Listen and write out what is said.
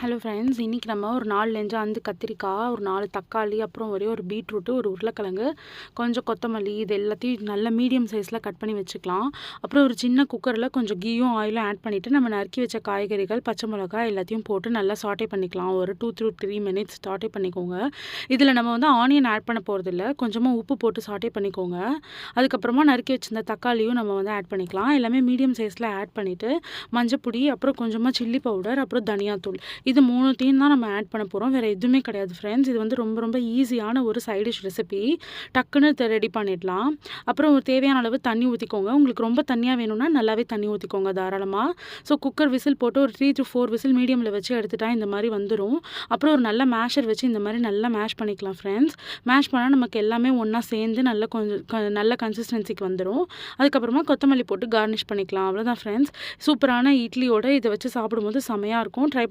Hello friends, இன்றைக்கி நம்ம ஒரு 4 கத்திரிக்காய், ஒரு 4 தக்காளி, அப்புறம் ஒரே ஒரு பீட்ரூட்டு, ஒரு உருளைக்கிழங்கு, கொஞ்சம் கொத்தமல்லி, இது எல்லாத்தையும் நல்ல மீடியம் சைஸில் கட் பண்ணி வச்சுக்கலாம். அப்புறம் ஒரு சின்ன குக்கரில் கொஞ்சம் கீயும் ஆயிலும் ஆட் பண்ணிவிட்டு நம்ம நறுக்கி வச்ச காய்கறிகள், பச்சை மிளகாய் எல்லாத்தையும் போட்டு நல்லா சாட்டே பண்ணிக்கலாம். ஒரு 2 to 3 மினிட்ஸ் சாட்டே பண்ணிக்கோங்க. இதில் நம்ம ஆனியன் ஆட் பண்ண போகிறதில்ல, கொஞ்சமாக உப்பு போட்டு சாட்டே பண்ணிக்கோங்க. அதுக்கப்புறமா நறுக்கி வச்சிருந்த தக்காளியும் நம்ம ஆட் பண்ணிக்கலாம். எல்லாமே மீடியம் சைஸில் ஆட் பண்ணிவிட்டு மஞ்சப்பொடி, அப்புறம் கொஞ்சமாக சில்லி பவுடர், அப்புறம் தனியாத்தூள், இது 3த்தையும் தான் நம்ம ஆட் பண்ண போகிறோம். வேறு எதுவுமே கிடையாது ஃப்ரெண்ட்ஸ். இது ரொம்ப ரொம்ப ஈஸியான ஒரு சைட் டிஷ் ரெசிபி. டக்குன்னு ரெடி பண்ணிடலாம். அப்புறம் ஒரு தேவையான அளவு தண்ணி ஊற்றிக்கோங்க. உங்களுக்கு ரொம்ப தண்ணியாக வேணும்னா நல்லாவே தண்ணி ஊற்றிக்கோங்க தாராளமாக. ஸோ குக்கர் விசில் போட்டு ஒரு 3 to 4 விசில் மீடியமில் வச்சு எடுத்துட்டா இந்த மாதிரி வந்துடும். அப்புறம் ஒரு நல்ல மேஷர் வச்சு இந்த மாதிரி நல்லா மேஷ் பண்ணிக்கலாம் ஃப்ரெண்ட்ஸ். மேஷ் பண்ணால் நமக்கு எல்லாமே ஒன்றா சேர்ந்து நல்ல கொஞ்சம் நல்ல கன்சிஸ்டன்சிக்கு வந்துடும். அதுக்கப்புறமா கொத்தமல்லி போட்டு கார்னிஷ் பண்ணிக்கலாம். அவ்வளோதான் ஃப்ரெண்ட்ஸ். சூப்பரான இட்லியோட இதை வச்சு சாப்பிடும்போது செமையாக இருக்கும். ட்ரை